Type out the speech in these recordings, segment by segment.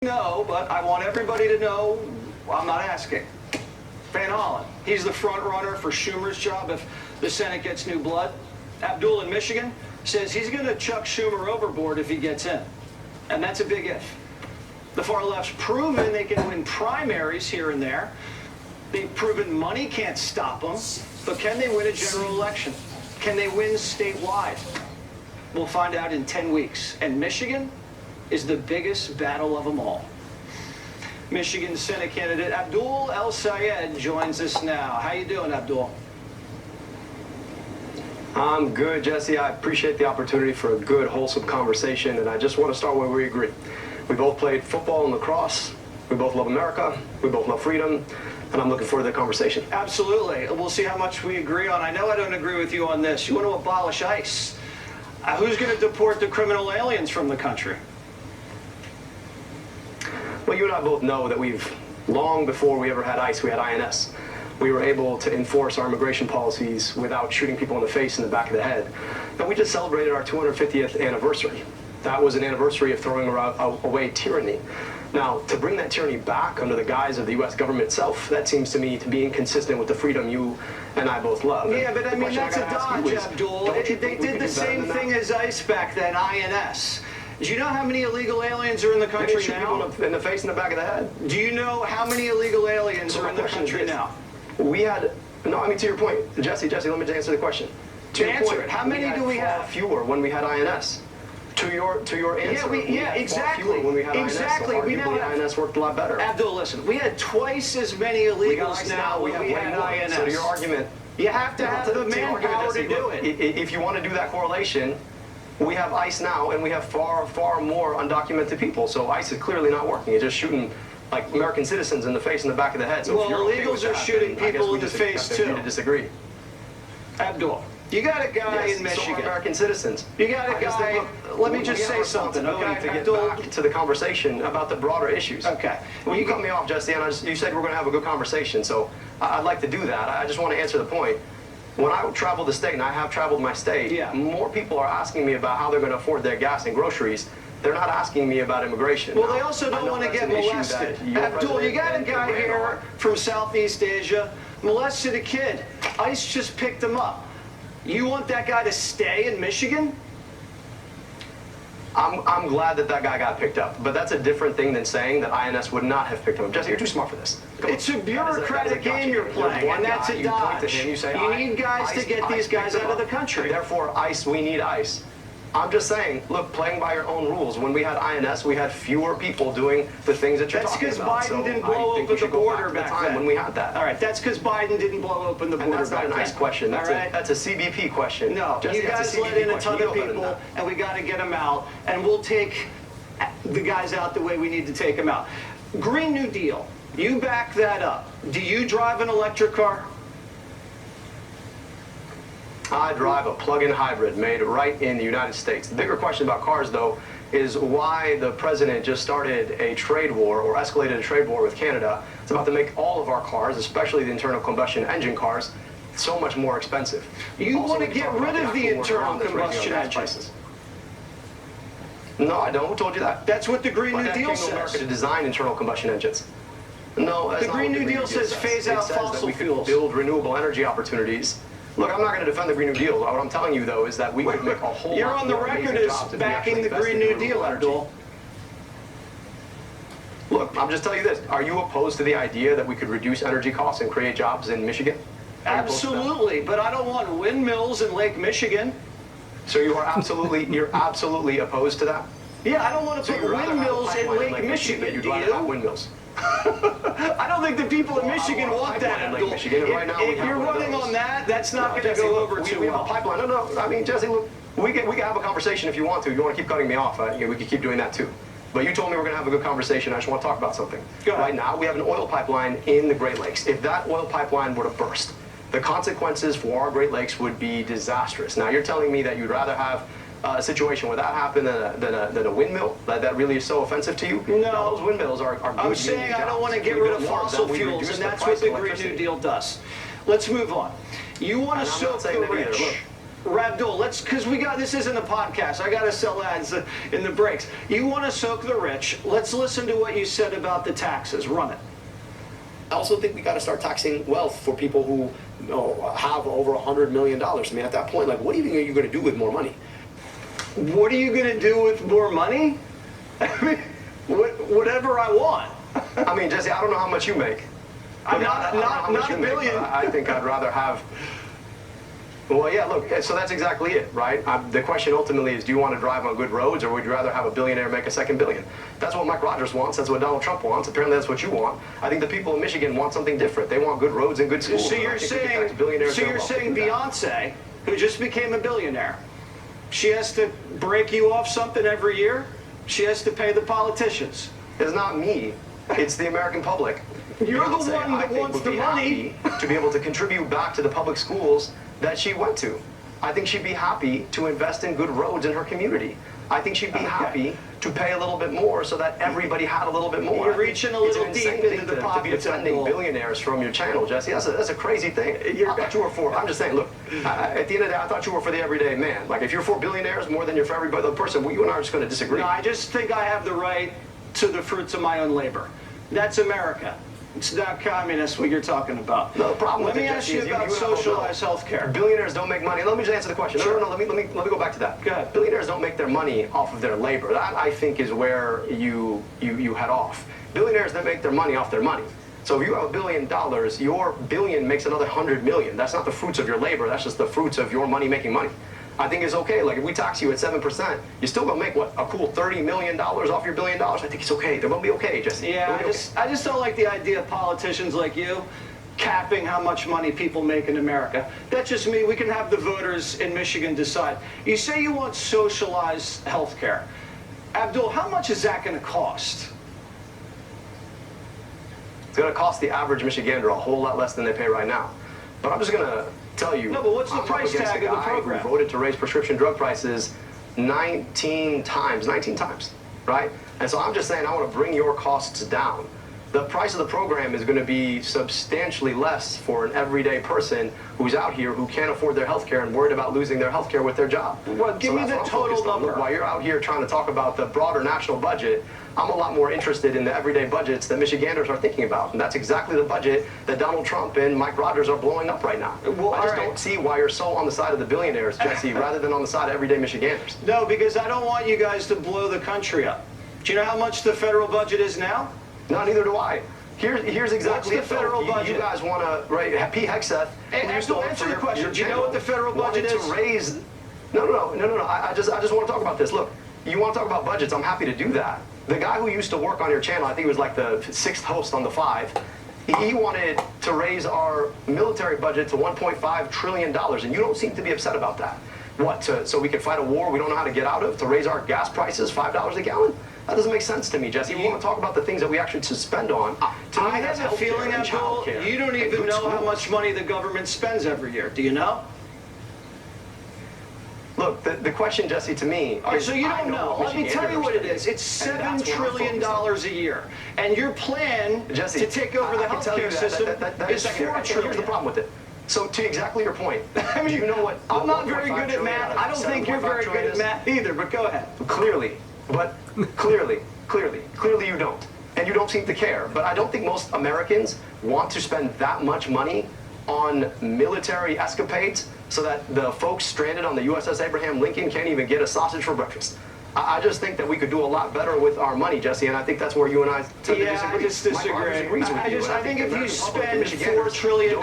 know, but I want everybody to know I'm not asking. Van Hollen, he's the front runner for Schumer's job if the Senate gets new blood. Abdul in Michigan says he's going to chuck Schumer overboard if he gets in. And that's a big if. The far left's proven they can win primaries here and there. They've proven money can't stop them. But can they win a general election? Can they win statewide? We'll find out in 10 weeks. And Michigan is the biggest battle of them all. Michigan Senate candidate Abdul El-Sayed joins us now. How you doing, Abdul? I'm good, Jesse. I appreciate the opportunity for a good, wholesome conversation, and I just want to start where we agree. We both played football and lacrosse. We both love America. We both love freedom, and I'm looking forward to the conversation. Absolutely. We'll see how much we agree on. I know I don't agree with you on this. You want to abolish ICE. Who's going to deport the criminal aliens from the country? Well, you and I both know that long before we ever had ICE, we had INS. We were able to enforce our immigration policies without shooting people in the face and the back of the head. And we just celebrated our 250th anniversary. That was an anniversary of throwing away tyranny. Now, to bring that tyranny back under the guise of the U.S. government itself, that seems to me to be inconsistent with the freedom you and I both love. Yeah, but I mean, that's a dodge, Abdul. They did the same thing as ICE back then, INS. Do you know how many illegal aliens are in the country now? In the face and the back of the head. Do you know how many illegal aliens are in the country now? We had, no, I mean, to your point, Jesse, let me just answer the question. To answer it, how many do we have? Fewer when we had INS. To your answer. Yeah, exactly. When we had exactly. INS, so we now have, INS worked a lot better. Abdul, listen, we had twice as many illegals now when we had INS. So to your argument, you have to have the manpower to do it. If you want to do that correlation, we have ICE now, and we have far, far more undocumented people. So ICE is clearly not working. It's just shooting like American citizens in the face and the back of the head. So well, illegals are shooting people in the face too. To disagree. Abdul, you got a guy in Michigan. So American citizens. You got a guy. Let me just say something, okay? To get back to the conversation about the broader issues. Okay. Well, you cut me off, Jesse, and you said we're going to have a good conversation. So I'd like to do that. I just want to answer the point. When I travel the state, and I have traveled my state, more people are asking me about how they're going to afford their gas and groceries. They're not asking me about immigration. Well, they also don't want to get molested. Abdul, you got a guy here from Southeast Asia, molested a kid. ICE just picked him up. You want that guy to stay in Michigan? I'm glad that guy got picked up, but that's a different thing than saying that INS would not have picked him up. Jesse, you're too smart for this. It's a bureaucratic game you're playing, and that's a dodge. You need guys to get these guys out of the country. Therefore, ICE, we need ICE. I'm just saying, look, playing by your own rules. When we had INS, we had fewer people doing the things that you're talking about. That's because Biden didn't blow open the border back then. When we had that. All right, that's because Biden didn't blow open the border back then. That's not a nice question. That's a CBP question. No, you guys let in a ton of people, and we got to get them out, and we'll take the guys out the way we need to take them out. Green New Deal, you back that up. Do you drive an electric car? I drive a plug-in hybrid made right in the United States. The bigger question about cars, though, is why the president just started a trade war or escalated a trade war with Canada. It's about to make all of our cars, especially the internal combustion engine cars, so much more expensive. You want to get rid of the internal combustion engine? No, I don't. Who told you that? That's what the Green New Deal says. America to design internal combustion engines. No, that's the Green New Deal says phase out fossil fuels. Build renewable energy opportunities. Look, I'm not going to defend the Green New Deal. What I'm telling you, though, is that we would make a whole lot more. You're on the record as backing the Green New Deal, Abdul. Look, I'm just telling you this. Are you opposed to the idea that we could reduce energy costs and create jobs in Michigan? Absolutely, but I don't want windmills in Lake Michigan. So you're absolutely opposed to that? Yeah, I don't want to put windmills in Lake Michigan. Do you? Windmills. I don't think the people in Michigan want that, Abdul. If you're running on that, that's not going to go over too well. We have a pipeline. No, I mean, Jesse, look, we can have a conversation if you want to. You want to keep cutting me off, we can keep doing that too. But you told me we're going to have a good conversation. I just want to talk about something. Right now, we have an oil pipeline in the Great Lakes. If that oil pipeline were to burst, the consequences for our Great Lakes would be disastrous. Now, you're telling me that you'd rather have a situation where that happened than a windmill? That really is so offensive to you? No. Those windmills are good. I'm saying I don't want to get rid of fossil fuels, and that's what the Green New Deal does. Let's move on. You want to soak the rich. Abdul, because this isn't a podcast. I got to sell ads in the breaks. You want to soak the rich. Let's listen to what you said about the taxes. Run it. I also think we got to start taxing wealth for people who have over $100 million. I mean, at that point, like, what do you think are you going to do with more money? What are you going to do with more money? I mean, whatever I want. I mean, Jesse, I don't know how much you make. I'm not a billion. I think I'd rather have. Well, yeah, look, so that's exactly it, right? The question ultimately is, do you want to drive on good roads, or would you rather have a billionaire make a second billion? That's what Mike Rogers wants. That's what Donald Trump wants. Apparently, that's what you want. I think the people in Michigan want something different. They want good roads and good schools. So you're saying Beyonce, who just became a billionaire, she has to break you off something every year? She has to pay the politicians? It's not me. It's the American public. You're Beyonce, the one that wants the money. To be able to contribute back to the public schools that she went to. I think she'd be happy to invest in good roads in her community. I think she'd be happy to pay a little bit more so that everybody had a little bit more. You're reaching a little deep into the pockets. To be defending billionaires from your channel, Jesse. That's a crazy thing. I thought you were for. I'm just saying. Look, at the end of the day, I thought you were for the everyday man. Like, if you're for billionaires more than you're for every other person, well, you and I are just going to disagree. No, I just think I have the right to the fruits of my own labor. That's America. It's not communist what you're talking about. No, the problem Let with me it, ask Jesse, you is about socialized health care. Billionaires don't make money. Let me just answer the question. Sure. No, let me go back to that. Go ahead. Billionaires don't make their money off of their labor. That, I think, is where you head off. Billionaires, they make their money off their money. So if you have $1 billion, your billion makes another 100 million. That's not the fruits of your labor. That's just the fruits of your money making money. I think it's okay. Like, if we tax you at 7%, you're still gonna make what, a cool $30 million off your $1 billion. I think it's okay. They're gonna be okay, Jesse. Yeah, I just don't like the idea of politicians like you capping how much money people make in America. That's just me. We can have the voters in Michigan decide. You say you want socialized health care. Abdul, how much is that going to cost? It's gonna cost the average Michigander a whole lot less than they pay right now. But I'm just gonna tell you. No, but what's the price tag of the program? Who voted to raise prescription drug prices 19 times, right? And so I'm just saying I want to bring your costs down. The price of the program is going to be substantially less for an everyday person who's out here who can't afford their health care and worried about losing their health care with their job. Well, give me the total number. Look, while you're out here trying to talk about the broader national budget, I'm a lot more interested in the everyday budgets that Michiganders are thinking about. And that's exactly the budget that Donald Trump and Mike Rogers are blowing up right now. Well, I just don't see why you're so on the side of the billionaires, Jesse, rather than on the side of everyday Michiganders. No, because I don't want you guys to blow the country up. Do you know how much the federal budget is now? No, neither do I. Here's exactly What's the federal budget? You guys want to, right, Pete Hegseth. Answer the question. Do you know what the federal budget is? To raise. No. I just want to talk about this. Look, you want to talk about budgets, I'm happy to do that. The guy who used to work on your channel, I think he was like the 6th host on the 5, he wanted to raise our military budget to $1.5 trillion, and you don't seem to be upset about that. What, so we can fight a war we don't know how to get out of, to raise our gas prices $5 a gallon? That doesn't make sense to me, Jesse. We want to talk about the things that we actually should spend on. I have a feeling, Abdul, you don't even know how much money the government spends every year. Do you know? Look, the question, Jesse, to me. All right, so you don't know. Let me tell you what it is. It's $7 trillion a year. And your plan Jesse, to take over the healthcare system is $4 trillion. Here's the problem with it. So to exactly your point, I mean, do you know what? I'm not very good at math. I don't think you're very good at math either, but go ahead. Clearly you don't. And you don't seem to care. But I don't think most Americans want to spend that much money on military escapades so that the folks stranded on the USS Abraham Lincoln can't even get a sausage for breakfast. I just think that we could do a lot better with our money, Jesse, and I think that's where you and I tend to disagree. I just disagree. I think if you spend $4 trillion,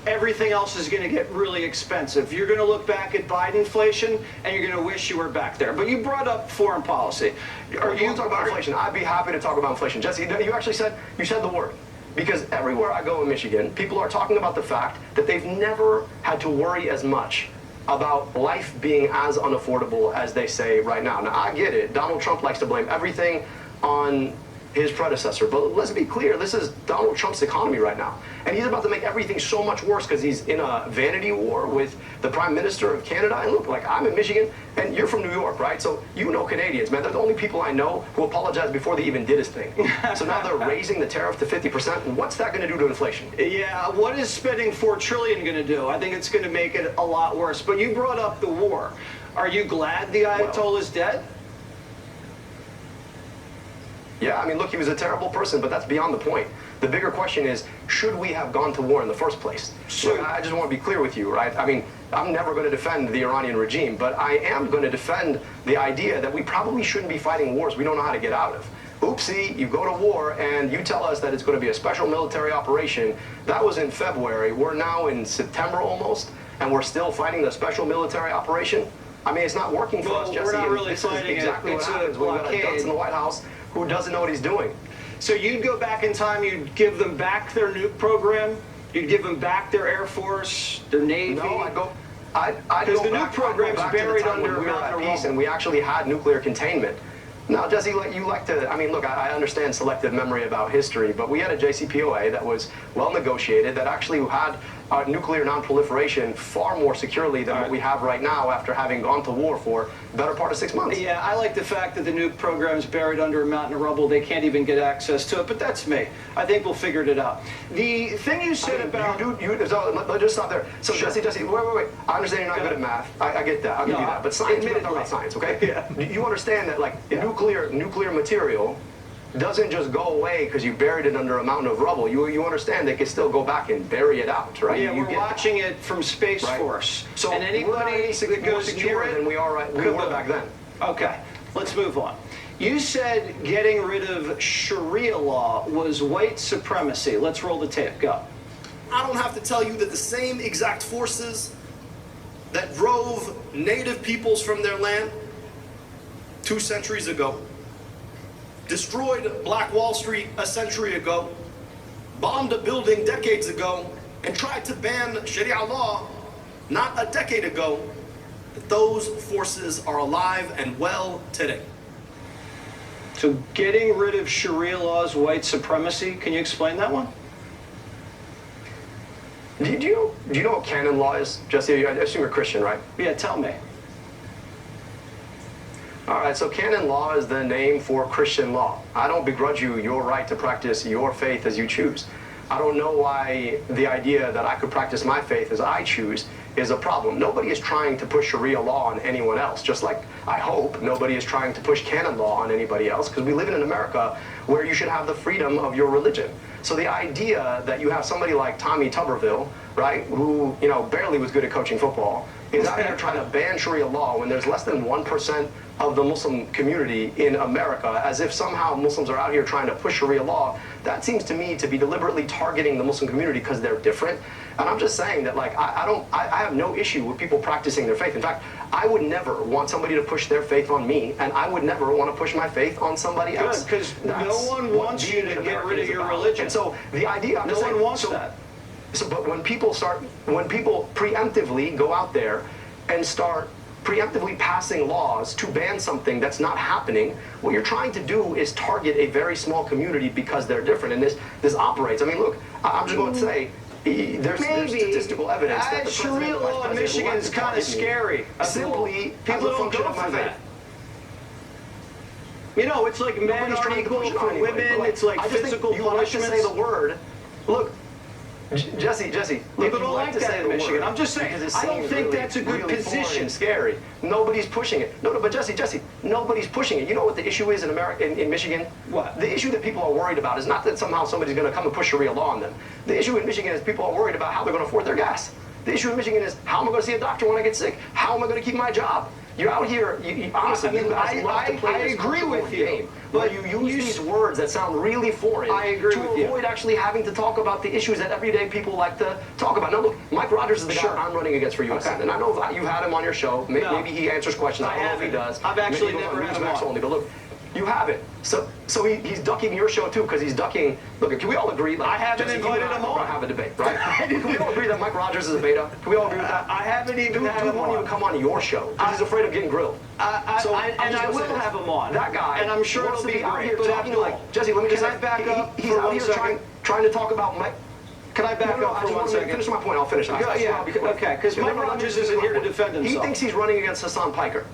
everything else is going to get really expensive. You're going to look back at Biden inflation, and you're going to wish you were back there. But you brought up foreign policy. You want to talk about inflation? I'd be happy to talk about inflation. Jesse, you actually said the word. Because everywhere I go in Michigan, people are talking about the fact that they've never had to worry as much about life being as unaffordable as they say right now. Now, I get it. Donald Trump likes to blame everything on his predecessor. But let's be clear, this is Donald Trump's economy right now. And he's about to make everything so much worse because he's in a vanity war with the Prime Minister of Canada. And look, like, I'm in Michigan, and you're from New York, right? So you know Canadians, man. They're the only people I know who apologize before they even did his thing. So now they're raising the tariff to 50%. What's that going to do to inflation? Yeah, what is spending $4 trillion going to do? I think it's going to make it a lot worse. But you brought up the war. Are you glad the Ayatollah is dead? Yeah, I mean, look, he was a terrible person, but that's beyond the point. The bigger question is, should we have gone to war in the first place? Look, I just want to be clear with you, right? I mean, I'm never going to defend the Iranian regime, but I am going to defend the idea that we probably shouldn't be fighting wars we don't know how to get out of. Oopsie, you go to war and you tell us that it's going to be a special military operation. That was in February. We're now in September almost, and we're still fighting the special military operation. I mean, it's not working for us, Jesse. We're not really this is fighting exactly it. what It's happens a when you got a blockade. dunce in the White House who doesn't know what he's doing. So you'd go back in time, you'd give them back their nuke program, you'd give them back their Air Force, their Navy. No, I'd go Because the nuke back program's to the buried time under when we were Mount at peace Rubble. and we actually had nuclear containment. Now, Jesse, you like to, I mean, look, I understand selective memory about history, but we had a JCPOA that was well negotiated, that actually had nuclear non-proliferation far more securely than what we have right now after having gone to war for the better part of 6 months. Yeah, I like the fact that the nuke program's buried under a mountain of rubble. They can't even get access to it, but that's me. I think we'll figure it out. The thing you said about... Let's just stop there. So, Sure. Jesse, wait. I understand you're not good at math. I get that. I'll give you that. But science, we're not talking about science, okay? Yeah. You understand that, like, nuclear material doesn't just go away because you buried it under a mountain of rubble. You understand they can still go back and bury it out, right? Yeah, You we're get that. watching it from Space Right. Force. So and anybody that more goes near secure it, than we were back then. Okay, let's move on. You said getting rid of Sharia law was white supremacy. Let's roll the tape. Go. I don't have to tell you that the same exact forces that drove native peoples from their land 2 centuries ago, destroyed Black Wall Street a century ago, bombed a building decades ago, and tried to ban Sharia law not a decade ago, that those forces are alive and well today. So getting rid of Sharia law is white supremacy. Can you explain that one? Do you know what canon law is, Jesse? I assume you're Christian, right? Yeah, tell me. All right, so canon law is the name for Christian law. I don't begrudge you your right to practice your faith as you choose. I don't know why the idea that I could practice my faith as I choose is a problem. Nobody is trying to push Sharia law on anyone else, just like I hope nobody is trying to push canon law on anybody else, because we live in an America where you should have the freedom of your religion. So the idea that you have somebody like Tommy Tuberville, right, who, barely was good at coaching football, is out here trying to ban Sharia law when there's less than 1% of the Muslim community in America, as if somehow Muslims are out here trying to push Sharia law, that seems to me to be deliberately targeting the Muslim community because they're different. And I'm just saying that, like, I have no issue with people practicing their faith. In fact, I would never want somebody to push their faith on me, and I would never want to push my faith on somebody else. Good, because no one wants you to get rid of your religion. And so the idea, No one wants that. But when people preemptively go out there and start preemptively passing laws to ban something that's not happening, what you're trying to do is target a very small community because they're different. And this operates. I mean, look, I'm just going to say, there's statistical evidence that the Sharia law in Michigan is kind of scary. Simply People don't go for that. It's like men aren't equal for women. It's like physical punishments. You like to say the word. Look, Jesse, People don't like that in Michigan. I'm just saying, I don't think that's a good position. Scary. Nobody's pushing it. No, but Jesse, nobody's pushing it. You know what the issue is in America, in Michigan? What? The issue that people are worried about is not that somehow somebody's going to come and push Sharia law on them. The issue in Michigan is people are worried about how they're going to afford their gas. The issue in Michigan is how am I going to see a doctor when I get sick? How am I going to keep my job? You're out here, honestly, you guys love to play this agree with you, game, but you use these words that sound really foreign to avoid actually having to talk about the issues that everyday people like to talk about. Now, look, Mike Rogers is the guy I'm running against for U.S. Senate, and I know you've had him on your show. Maybe he answers questions. I don't know if he does. I've actually Maybe he goes never on had him Newsmax on. only, but look, You haven't. So he's ducking your show too, because he's ducking. Look, can we all agree? Like, I haven't Jesse, invited him we're on. gonna have a debate, right? Can we all agree that Mike Rogers is a beta? Can we all agree with that? I haven't even had Dude him won't on. even come on your show because he's afraid of getting grilled. So I'm And just I gonna say will this. have him on. That guy. And I'm sure wants it'll to be out great. here But talking Abdul, like Jesse. Let me just can I say, back up he's for out 1 here second? trying to talk about Mike. Can I back up I for just 1 want to second? finish my point. I'll finish. Yeah, okay, because Mike Rogers isn't here to defend himself. He thinks he's running against Hassan Piker.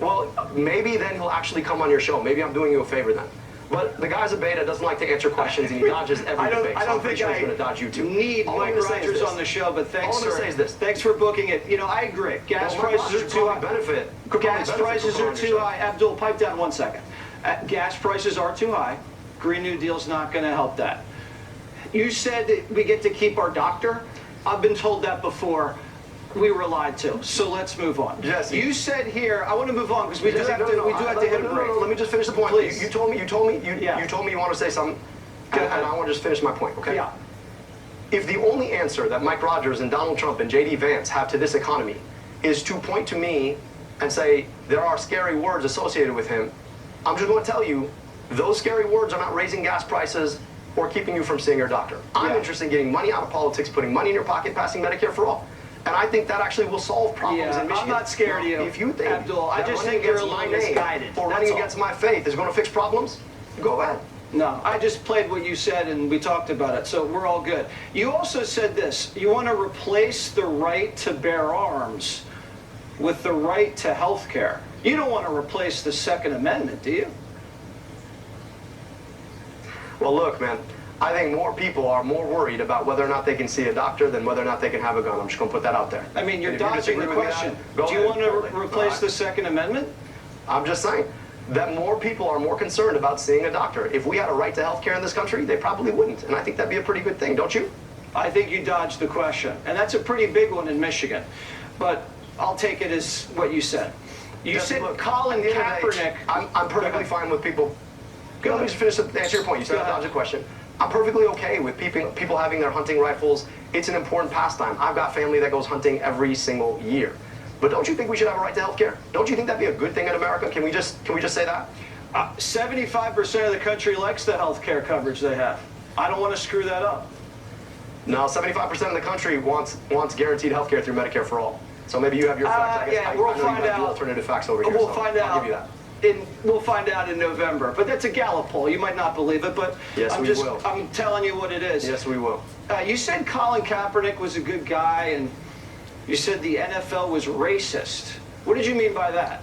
Well, maybe then he'll actually come on your show. Maybe I'm doing you a favor then. But the guy's a beta, doesn't like to answer questions, and he dodges every debate. I don't think think he's going to dodge you too. need All I'm Mike gonna say is Rogers this. on the show, but thanks, All I'm gonna sir. say is this. Thanks for booking it. You know, I agree. Gas Well, Mike prices Rogers are too could high. probably benefit. Could probably Gas benefit prices from are on your too show. high. Abdul, pipe down 1 second. Gas prices are too high. Green New Deal's not going to help that. You said that we get to keep our doctor. I've been told that before. We were lied to. So let's move on. Jesse. You said here. I want to move on because we do Jesse, have to hit a break. Let me just finish the point. Please. You told me Yeah. you told me you want to say something, Go and ahead. I want to just finish my point, okay? Yeah. If the only answer that Mike Rogers and Donald Trump and J.D. Vance have to this economy is to point to me and say there are scary words associated with him, I'm just going to tell you those scary words are not raising gas prices or keeping you from seeing your doctor. I'm Yeah. interested in getting money out of politics, putting money in your pocket, passing Medicare for all. And I think that actually will solve problems Yeah, in Michigan. I'm not scared of you, If you think Abdul. I that just running think you're against a my little name misguided. or That's running all. against my faith is going to fix problems, go ahead. No, I just played what you said and we talked about it, so we're all good. You also said this, you want to replace the right to bear arms with the right to health care. You don't want to replace the Second Amendment, do you? Well, look, man, I think more people are more worried about whether or not they can see a doctor than whether or not they can have a gun. I'm just going to put that out there. I mean, you're And if you dodging the disagree with me, question. go Do you ahead, want to totally. replace No, the Second Amendment? I'm just saying that more people are more concerned about seeing a doctor. If we had a right to health care in this country, they probably wouldn't. And I think that'd be a pretty good thing, don't you? I think you dodged the question, and that's a pretty big one in Michigan. But I'll take it as what you said. You Jesse, said look, Colin at the end of the day, Kaepernick. I'm perfectly fine with people. Let me just finish to answer your point. You said Go I ahead. dodged a question. I'm perfectly okay with people having their hunting rifles. It's an important pastime. I've got family that goes hunting every single year. But don't you think we should have a right to health care? Don't you think that'd be a good thing in America? Can we just say that? 75% of the country likes the health care coverage they have. I don't want to screw that up. No, 75% of the country wants guaranteed health care through Medicare for all. So maybe you have your facts. I guess yeah, I we'll know you find have the out. alternative facts over here. We'll so find I'll out. give you that. We'll find out in November. But that's a Gallup poll. You might not believe it, but Yes, we will. I'm telling you what it is. Yes, we will. You said Colin Kaepernick was a good guy, and you said the NFL was racist. What did you mean by that?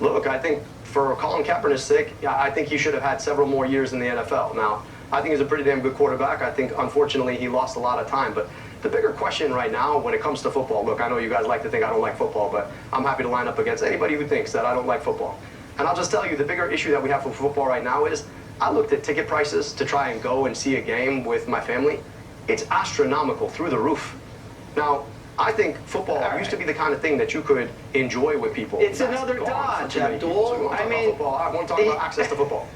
Look, I think for Colin Kaepernick's sake, yeah, I think he should have had several more years in the NFL. Now, I think he's a pretty damn good quarterback. I think, unfortunately, he lost a lot of time. But the bigger question right now when it comes to football, look, I know you guys like to think I don't like football, but I'm happy to line up against anybody who thinks that I don't like football. And I'll just tell you, the bigger issue that we have for football right now is I looked at ticket prices to try and go and see a game with my family. It's astronomical, through the roof. Now, I think football used to be the kind of thing that you could enjoy with people. It's That's another gone for dodge, too many Abdul. people. So we won't talk I about mean, football. I want to talk about access to football.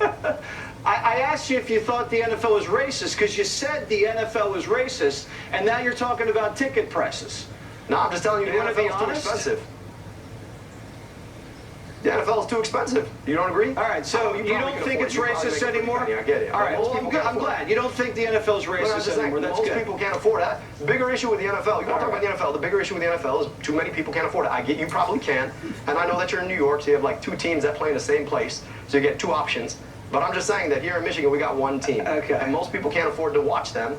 I asked you if you thought the NFL was racist because you said the NFL was racist, and now you're talking about ticket prices. No, I'm just telling you, You the wanna be NFL is too honest? expensive. The NFL is too expensive. You don't agree? All right, so you don't think it's racist anymore? I get it. All right, Most well, people I'm can't afford glad. it. You don't think the NFL is But I'm racist just saying, anymore. That's most good. people can't afford that. Bigger issue with the NFL. You want to talk about the NFL? The bigger issue with the NFL is too many people can't afford it. I get you probably can, and I know that you're in New York, so you have like two teams that play in the same place, so you get two options. But I'm just saying that here in Michigan we got one team, Okay. and most people can't afford to watch them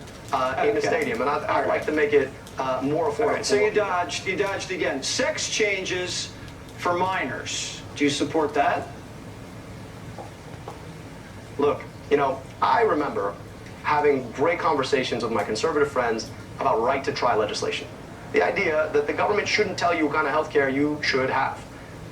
in the stadium, and I'd like to make it more affordable. All right, so for you people. dodged again. Sex changes for minors. Do you support that? Look, you know, I remember having great conversations with my conservative friends about right to try legislation. The idea that the government shouldn't tell you what kind of health care you should have.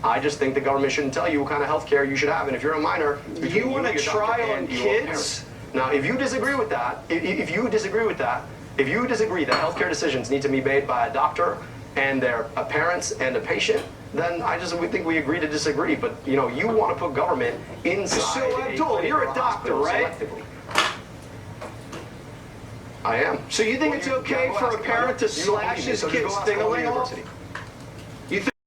I just think the government shouldn't tell you what kind of health care you should have. And if you're a minor, You want to your doctor try on and your kids? parents. Now, if you disagree with that, if you disagree that healthcare decisions need to be made by a doctor and their parents and a patient, then we think we agree to disagree. But you know, you want to put government inside. So, Abdul, you're a doctor, right? Selectively. I am. So you think it's okay for a parent to slash his kid's ding-a-ling off?